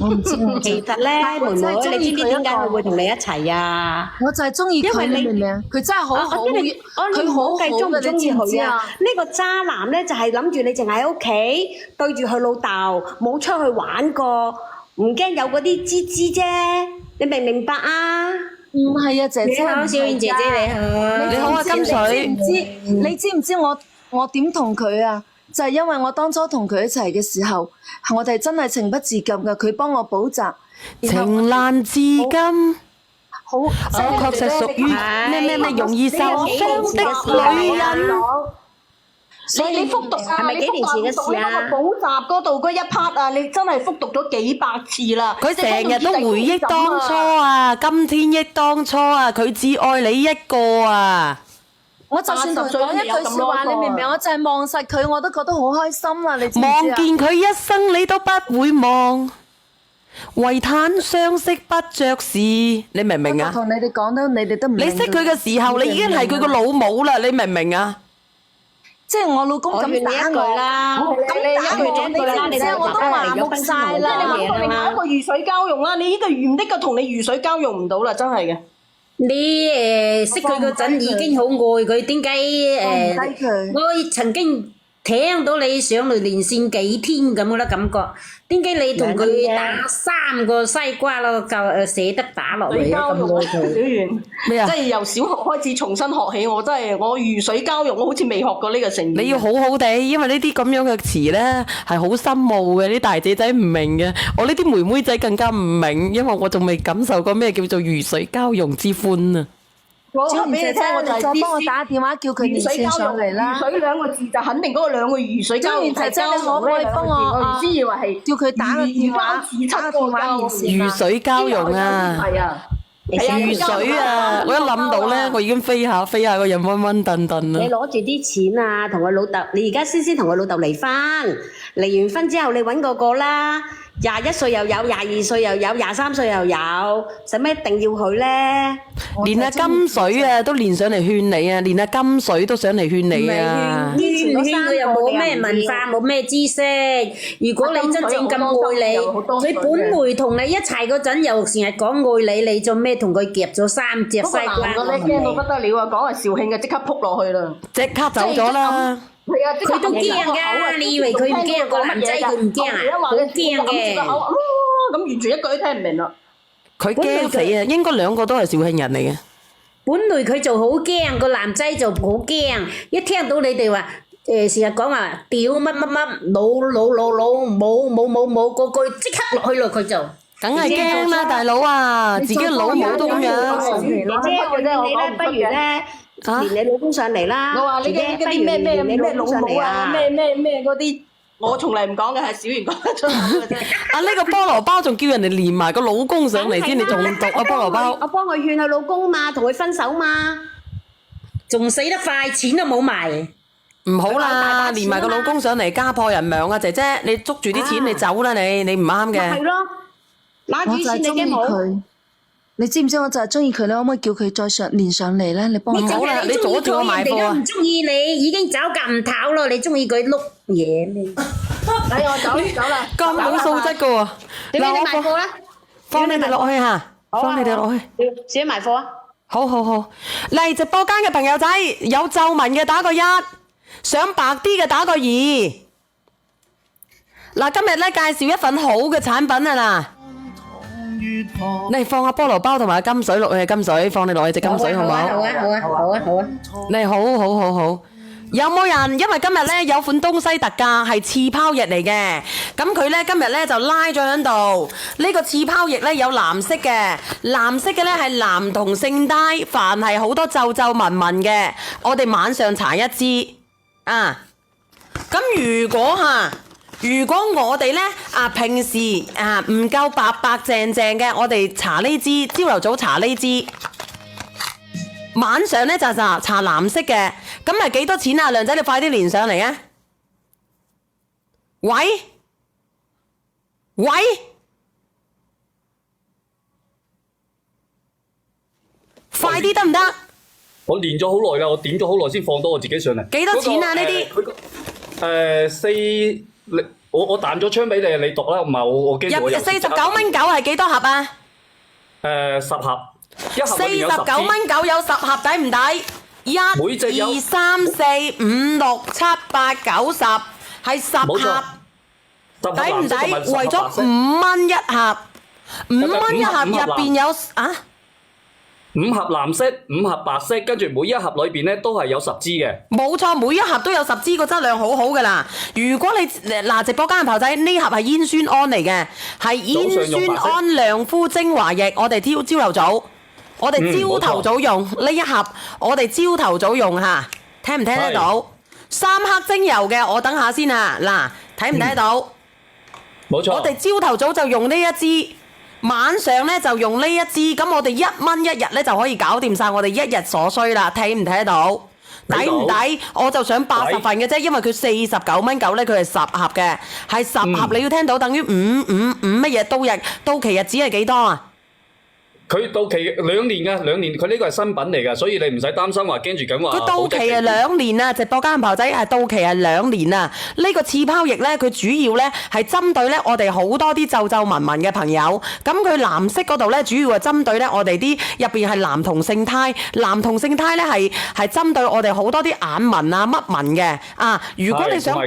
我唔知，其實咧，妹妹，你知唔知點解佢會同你一齊啊？我就係中意佢，你明唔明啊？佢真係好好，佢好好計中唔中意佢啊？啊！呢個渣男咧就係諗住你淨係喺屋企對住佢老豆，冇出去玩過，唔驚有嗰啲吱吱啫。你明唔明白啊？唔係啊，姐姐，你好，小燕姐姐你好。你好啊，金水。你知唔知我點同佢啊？就係因為我當初同佢一齊嘅時候，我哋真係情不自禁㗎。佢幫我補習，情難自禁，好我確實屬於咩容易受傷的女人。所以你復讀啊，係咪幾年前嘅事啊？你嗰個補習嗰度嗰一 part 啊，你真係復讀咗幾百次啦。佢成日都回憶當初啊，今天憶當初啊，佢只愛你一個啊。我就算同佢講一句説話，你明唔明？我就係望實佢，我都覺得好開心啦！你知唔知啊？望見佢一生，你都不會忘，唯嘆相識不着時。你明唔明啊？我同你哋講都，你哋都唔明。你識佢嘅時候，你已經係佢個老母啦！你明唔明啊？即係我老公咁打我啦，咁打我，你知唔知啊？我都麻木晒啦！你揾另外一個魚水交融啦，你呢個唔呢個同你魚水交融唔到啦，真係嘅。你識佢嗰陣已經好愛佢，點解我曾經聽到你上嚟連線幾天咁嘅啦感覺，點解你同佢打3個西瓜咯，就捨得打落嚟啊？咁愛佢。小圓咩啊？即係由小學開始重新學起，我真係我魚水交融，我好似未學過呢個成語。你要好好地，因為呢啲咁樣嘅詞咧係好深奧嘅，啲大姐仔唔明嘅，我呢啲妹妹仔更加唔明，因為我仲未感受過咩叫做魚水交融之歡啊！我小俾你聽，我就係再幫我打電話叫佢連線上嚟啦。魚水2個字就肯定嗰個2個魚水交融係交融。可唔可以幫我原先以為係叫佢打個電話，打個電話連線魚水交融啊！係啊，魚水啊！我一諗到咧，我已經飛下個人暈暈頓頓你啦。攞住啲錢啊，同佢老豆，你而家先同佢老豆離婚，離完婚之後你揾個啦。21歲又有，22歲又有，23歲又有，使咩一定要佢咧？連阿金水啊都連上嚟勸你啊，連阿金水都上嚟勸你啊！勸佢又冇咩文化，冇咩知識。如果你真正咁愛你，佢本來同你一齊嗰陣又成日講愛你，你做咩同佢夾咗3隻西瓜？嗰個男嘅咧驚到不得了啊！講係肇慶嘅，即刻撲落去啦！即刻走咗啦！係啊，即刻佢都驚含住個口啊㗎，你以為佢唔驚個男仔佢唔驚啊？好驚嘅。咁完全一句都聽唔明啦。佢驚死啊！應該兩個都係肇慶人嚟嘅。本來佢就好驚，個男仔就好驚，一聽到你哋話成日講話屌乜乜乜老冇個句即刻落去咯，佢就梗係驚啦，大佬啊！自己嘅老母都咁樣。姐姐，我勸你咧，不如咧連你老公上嚟啦。我話你嘅嗰啲咩老母啊，咩嗰啲，我從嚟唔講嘅，係小圓講得出口嘅啫。啊！呢個菠蘿包仲叫人哋連埋個老公上嚟先，你仲毒啊菠蘿包！我幫佢勸佢老公嘛，同佢分手嘛。仲死得快，錢都冇埋。唔好啦，連埋個老公上嚟，家破人亡啊！姐姐，你捉住啲錢，你走啦你唔啱嘅。係咯，攞住錢你驚冇？佢，你知唔知我就係中意佢，你可唔可以叫佢再連上嚟咧？你幫我。唔好啦，你阻住我買貨啊！人哋都唔中意你，已經走夾唔唞咯，你中意佢碌嘢咩？嚟我走啦。咁冇素質噶喎！點解你賣貨咧？放你哋落去嚇，放你哋落去。自己賣貨啊！好，嚟直播間嘅朋友仔，有皺紋嘅打個1，想白啲嘅打個2。嗱，今日咧介紹一份好嘅產品啊嗱，嚟放下菠蘿包同埋金水落去，金水放你落去隻金水好唔好？好啊！你好，有冇人？因為今日咧有款東西特價係刺泡液嚟嘅，咁佢咧今日咧就拉咗喺度。呢個刺泡液咧有藍色嘅，藍色嘅咧係男同性胎，凡係好多皺皺紋紋嘅，我哋晚上搽一支啊。咁如果我哋咧平時唔夠白白淨淨嘅，我哋搽呢支，朝頭早搽呢支。晚上咧就搽藍色嘅，咁係幾多錢啊？亮仔，你快啲連上嚟啊！喂，快啲得唔得？我練咗好耐啦，我點咗好耐先放到我自己上嚟。幾多錢啊？呢啲我彈咗槍俾你，你讀啦，唔係我驚我有49蚊9係幾多盒啊？10盒。49蚊9有10盒，抵唔抵？1、2、3、4、5、6、7、8、9、10係10盒，抵唔抵？為咗5蚊一盒，5蚊一盒入邊有5盒藍色，5盒白色，跟住每一盒裏邊咧都係有10支嘅。冇錯，每一盒都有10支，個質量好好噶啦。如果你直播間嘅朋友仔，呢盒係煙酸胺嚟嘅，係煙酸胺亮膚精華液，我哋朝頭早。我哋朝頭早用呢一盒，我哋朝頭早用嚇，聽唔聽得到？3克精油嘅，我等下先啊！嗱，睇唔睇得到？冇錯。我哋朝頭早就用呢一支，晚上咧就用呢一支，咁我哋1蚊一日咧就可以搞掂晒我哋一日所需啦。睇唔睇得到？抵唔抵？我就想80份嘅啫，因為佢49蚊9咧，佢係10盒嘅，係10盒你要聽到，等於5乜嘢到期日子係幾多啊？佢到期2年㗎，2年，佢呢個係新品嚟㗎，所以你唔使擔心話驚住咁話。佢到期係2年啊！直播間朋友仔係到期係2年啊！呢個刺泡液咧，佢主要咧係針對咧我哋好多啲皺皺紋紋嘅朋友。咁佢藍色嗰度咧，主要係針對咧我哋啲入邊係男同性胎。男同性胎咧係針對我哋好多啲眼紋啊、乜紋嘅啊。如果你想白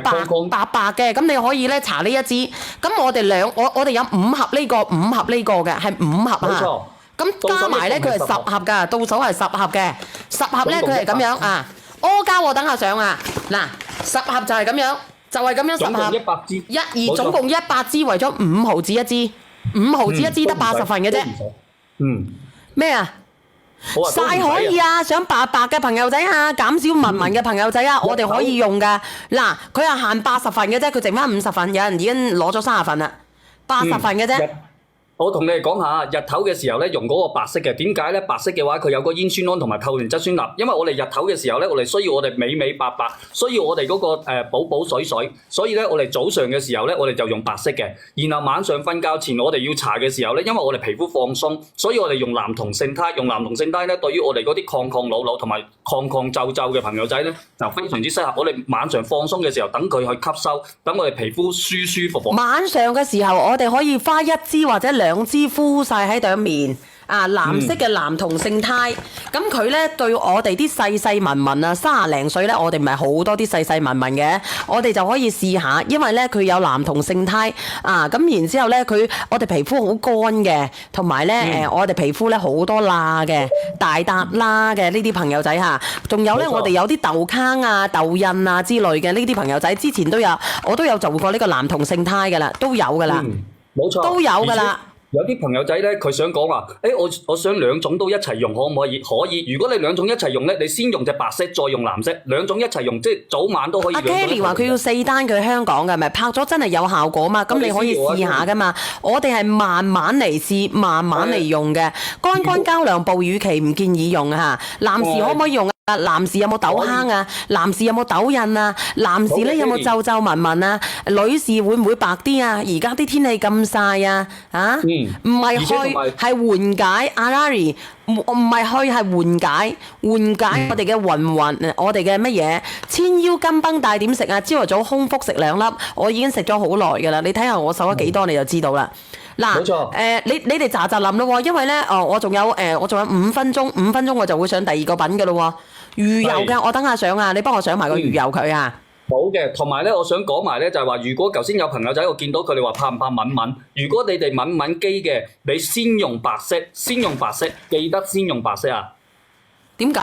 嘅，咁你可以咧搽呢一支。咁我哋我哋有5盒呢個，5盒呢個嘅係5盒啊。冇錯。咁加埋咧，佢係10盒㗎，到手係10盒嘅。10盒咧，佢係咁樣啊。阿膠我等下上啊。嗱，10盒就係咁樣，就係咁樣10盒。總共100支。總共100支，為咗5毫子一支，5毫子一支得80份嘅啫。咩啊？晒可以啊！想白嘅朋友仔啊，減少紋紋嘅朋友仔啊，我哋可以用㗎。嗱，佢係限80份嘅啫，佢剩翻50份，有人已經攞咗30份啦，80份嘅啫。我同你哋講下，日頭嘅時候咧用嗰個白色嘅，點解咧？白色嘅話佢有個煙酸胺同埋透聯質酸鈉，因為我哋日頭嘅時候咧，我哋需要我哋美白，需要我哋嗰個補水，所以咧我哋早上嘅時候咧，我哋就用白色嘅，然後晚上瞓覺前我哋要搽嘅時候咧，因為我哋皮膚放鬆，所以我哋用男同性胎咧，對於我哋嗰啲抗老同埋抗皺嘅朋友仔咧，就非常之適合。我哋晚上放鬆嘅時候，等佢去吸收，等我哋皮膚舒服。晚上嘅時候，我哋可以花1支或者2支敷晒喺對面藍色嘅男同性胎，咁佢咧對我哋啲細文文啊，30零歲咧，我哋唔係好多啲細文文嘅，我哋就可以試下，因為咧佢有男同性胎咁然之後咧我哋皮膚好乾嘅，同埋咧我哋皮膚咧好多罅嘅，大笪啦嘅呢啲朋友仔嚇，仲有咧我哋有啲痘糠啊、痘印啊之類嘅呢啲朋友仔，之前我都有做過呢個男同性胎噶啦，都有噶啦，冇錯，都有噶啦。有啲朋友仔咧，佢想講話，我想兩種都一齊用，可唔可以？可以。如果你兩種一齊用咧，你先用隻白色，再用藍色，兩種一齊用，即係早晚都可以。阿 Kelly 話佢要4單，佢香港嘅，咪拍咗真係有效果嘛？咁你可以試下噶嘛。我哋係慢慢嚟試，慢慢嚟用嘅。乾膠囊哺乳期唔建議用啊！男士可唔可以用啊？男士有冇痘糠啊？男士有冇痘印啊？男士咧有冇皺皺紋紋啊？女士會唔會白啲啊？而家啲天氣咁曬啊！唔係去係緩解，阿 Larry 唔係去係緩解我哋嘅暈，我哋嘅乜嘢千腰金繃帶點食啊？朝頭早空腹食2粒，我已經食咗好耐㗎啦。你睇下我瘦咗幾多，你就知道啦。嗱，你哋喳喳諗咯，因為咧，我仲有5分鐘，5分鐘我就會上第二個品㗎咯。魚油嘅，我等下上啊，你幫我上埋個魚油佢啊。好嘅，同埋咧，我想講埋咧，就係話，如果頭先有朋友仔我見到佢哋話怕唔怕敏敏，如果你哋敏肌嘅，你先用白色，記得先用白色啊。點解？